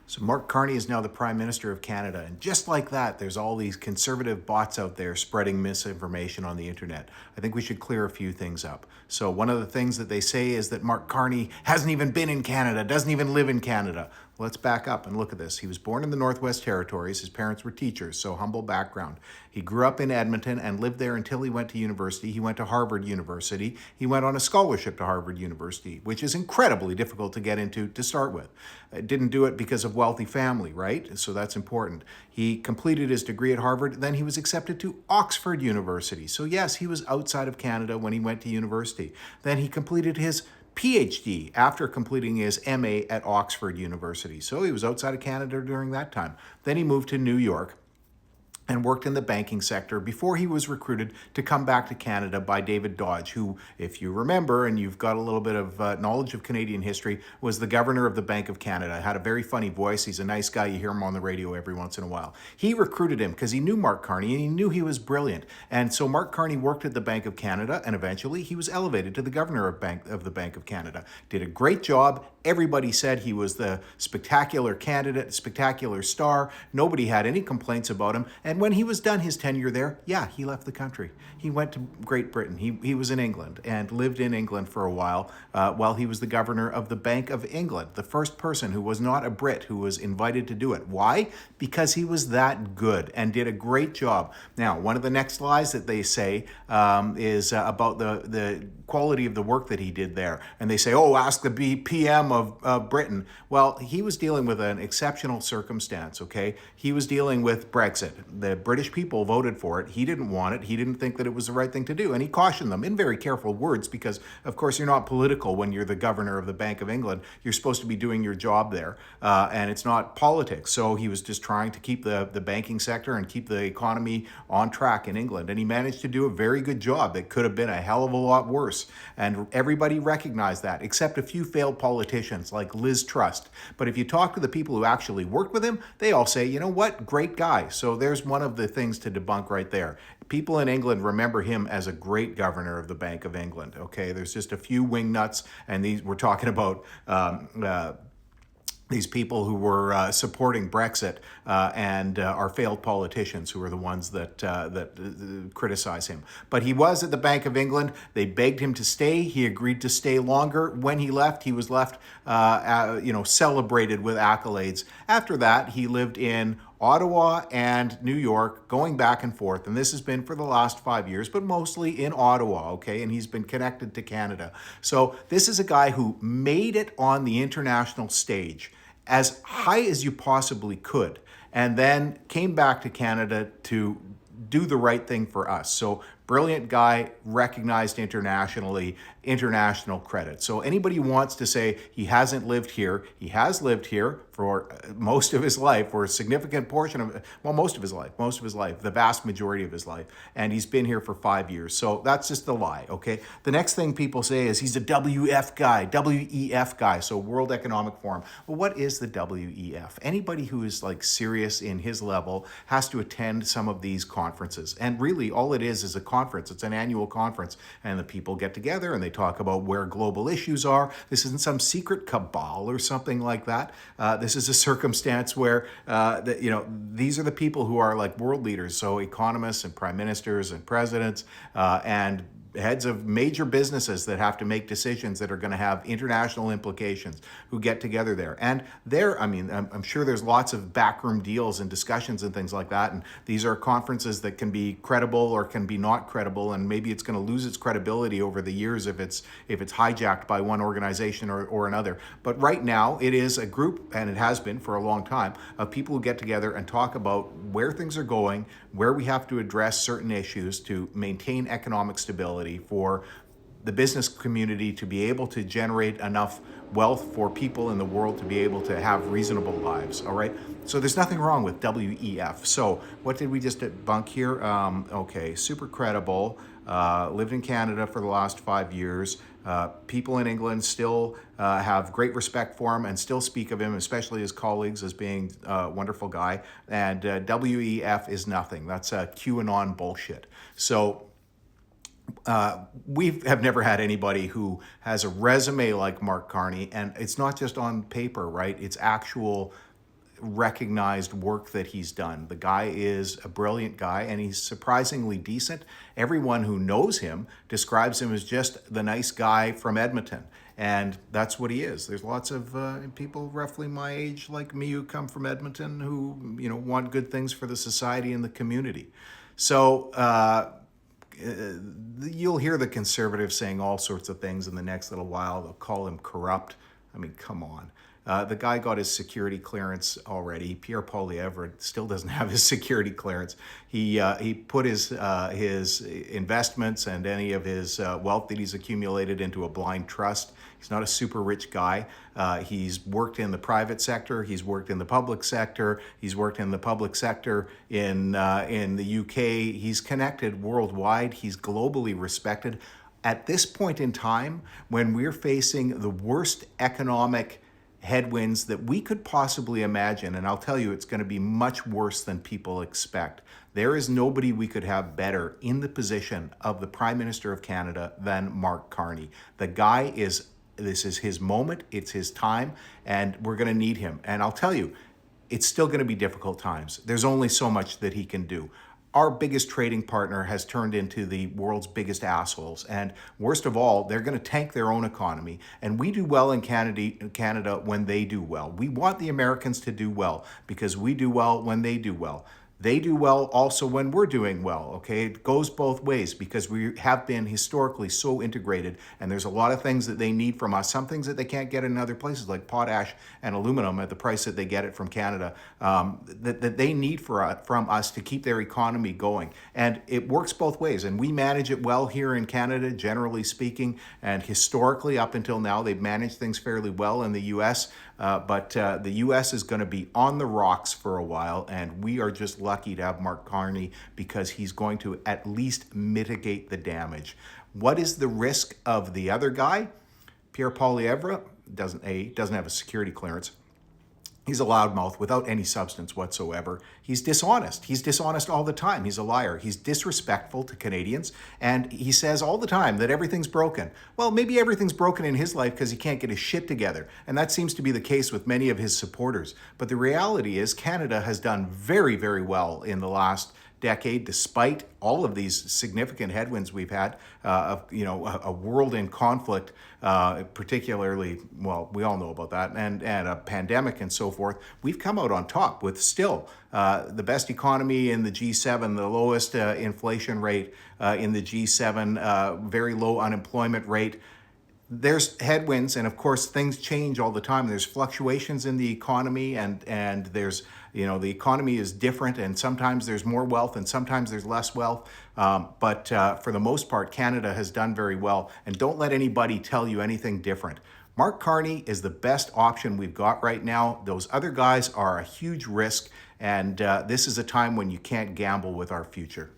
So Mark Carney is now the Prime Minister of Canada. And just like that, there's all these conservative bots out there spreading misinformation on the internet. I think we should clear a few things up. So one of the things that they say is that Mark Carney hasn't even been in Canada, doesn't even live in Canada. Let's back up and look at this. He was born in the Northwest Territories. His parents were teachers, so humble background. He grew up in Edmonton and lived there until he went to university. He went to Harvard University. He went on a scholarship to Harvard University, which is incredibly difficult to get into to start with. Didn't do it because of wealthy family, right? So that's important. He completed his degree at Harvard. Then he was accepted to Oxford University. So yes, he was outside of Canada when he went to university. Then he completed his PhD after completing his MA at Oxford University. So he was outside of Canada during that time. Then he moved to New York and worked in the banking sector before he was recruited to come back to Canada by David Dodge, who, if you remember, and you've got a little bit of knowledge of Canadian history, was the governor of the Bank of Canada. Had a very funny voice. He's a nice guy. You hear him on the radio every once in a while. He recruited him because he knew Mark Carney and he knew he was brilliant. And so Mark Carney worked at the Bank of Canada, and eventually he was elevated to the governor of the Bank of Canada. Did a great job. Everybody said he was the spectacular candidate, spectacular star. Nobody had any complaints about him. And when he was done his tenure there, yeah, he left the country. He went to Great Britain. He was in England and lived in England for a while he was the governor of the Bank of England, the first person who was not a Brit who was invited to do it. Why? Because he was that good and did a great job. Now, one of the next lies that they say is about the quality of the work that he did there. And they say, oh, ask the PM of Britain. Well, he was dealing with an exceptional circumstance, okay? He was dealing with Brexit. The British people voted for it. He didn't want it. He didn't think that it was the right thing to do. And he cautioned them in very careful words because, of course, you're not political when you're the governor of the Bank of England. You're supposed to be doing your job there, and it's not politics. So he was just trying to keep the banking sector and keep the economy on track in England. And he managed to do a very good job. It could have been a hell of a lot worse. And everybody recognized that, except a few failed politicians like Liz Truss. But if you talk to the people who actually worked with him, they all say, you know what, great guy. So there's one of the things to debunk right there. People in England remember him as a great governor of the Bank of England. Okay, there's just a few wingnuts, and these we're talking about these people who were supporting Brexit and are failed politicians who are the ones that criticize him. But he was at the Bank of England. They begged him to stay. He agreed to stay longer. When he left, he was left, celebrated with accolades. After that, he lived in Ottawa and New York, going back and forth. And this has been for the last 5 years, but mostly in Ottawa, okay? And he's been connected to Canada. So this is a guy who made it on the international stage as high as you possibly could, and then came back to Canada to do the right thing for us. So brilliant guy, recognized internationally, international credit. So anybody who wants to say he hasn't lived here, he has lived here for most of his life, for a significant portion of, most of his life, the vast majority of his life. And he's been here for 5 years. So that's just a lie, okay? The next thing people say is he's a WEF guy, WEF guy, so World Economic Forum. Well, what is the WEF? Anybody who is like serious in his level has to attend some of these conferences. And really all it is a conference. It's an annual conference, and the people get together and they talk about where global issues are. This isn't some secret cabal or something like that. This is a circumstance where these are the people who are like world leaders, so economists and prime ministers and presidents and heads of major businesses that have to make decisions that are going to have international implications who get together there. And I'm sure there's lots of backroom deals and discussions and things like that. And these are conferences that can be credible or can be not credible. And maybe it's going to lose its credibility over the years if it's hijacked by one organization or another. But right now it is a group, and it has been for a long time, of people who get together and talk about where things are going, where we have to address certain issues to maintain economic stability, for the business community to be able to generate enough wealth for people in the world to be able to have reasonable lives, all right? So there's nothing wrong with WEF. So what did we just debunk here? Okay, super credible, lived in Canada for the last 5 years. People in England still have great respect for him and still speak of him, especially his colleagues, as being a wonderful guy. And WEF is nothing. That's QAnon bullshit. So we have never had anybody who has a resume like Mark Carney, and it's not just on paper, right? It's actual recognized work that he's done. The guy is a brilliant guy, and he's surprisingly decent. Everyone who knows him describes him as just the nice guy from Edmonton. And that's what he is. There's lots of people roughly my age like me who come from Edmonton who, want good things for the society and the community. So you'll hear the Conservatives saying all sorts of things in the next little while. They'll call him corrupt. I mean, come on. The guy got his security clearance already. Pierre Poiliever still doesn't have his security clearance. He put his investments and any of his wealth that he's accumulated into a blind trust. He's not a super rich guy. He's worked in the private sector. He's worked in the public sector. He's worked in the public sector in the UK. He's connected worldwide. He's globally respected. At this point in time, when we're facing the worst economic headwinds that we could possibly imagine, and I'll tell you, it's going to be much worse than people expect. There is nobody we could have better in the position of the Prime Minister of Canada than Mark Carney. The guy this is his moment, it's his time, and we're going to need him. And I'll tell you, it's still going to be difficult times. There's only so much that he can do. Our biggest trading partner has turned into the world's biggest assholes. And worst of all, they're going to tank their own economy. And we do well in Canada when they do well. We want the Americans to do well because we do well when they do well. They do well also when we're doing well, okay? It goes both ways because we have been historically so integrated, and there's a lot of things that they need from us, some things that they can't get in other places like potash and aluminum at the price that they get it from Canada, that they need from us to keep their economy going. And it works both ways, and we manage it well here in Canada, generally speaking, and historically up until now, they've managed things fairly well in the U.S., but the U.S. is going to be on the rocks for a while, and we are just lucky to have Mark Carney because he's going to at least mitigate the damage. What is the risk of the other guy? Pierre Poiliever doesn't have a security clearance. He's a loudmouth without any substance whatsoever. He's dishonest. He's dishonest all the time. He's a liar. He's disrespectful to Canadians. And he says all the time that everything's broken. Well, maybe everything's broken in his life because he can't get his shit together. And that seems to be the case with many of his supporters. But the reality is Canada has done very, very well in the last decade, despite all of these significant headwinds we've had, a world in conflict, particularly, well, we all know about that, and a pandemic and so forth. We've come out on top with still the best economy in the G7, the lowest inflation rate in the G7, very low unemployment rate. There's headwinds, and of course things change all the time. There's fluctuations in the economy, and there's, the economy is different, and sometimes there's more wealth and sometimes there's less wealth. But for the most part, Canada has done very well, and don't let anybody tell you anything different. Mark Carney is the best option we've got right now. Those other guys are a huge risk, and this is a time when you can't gamble with our future.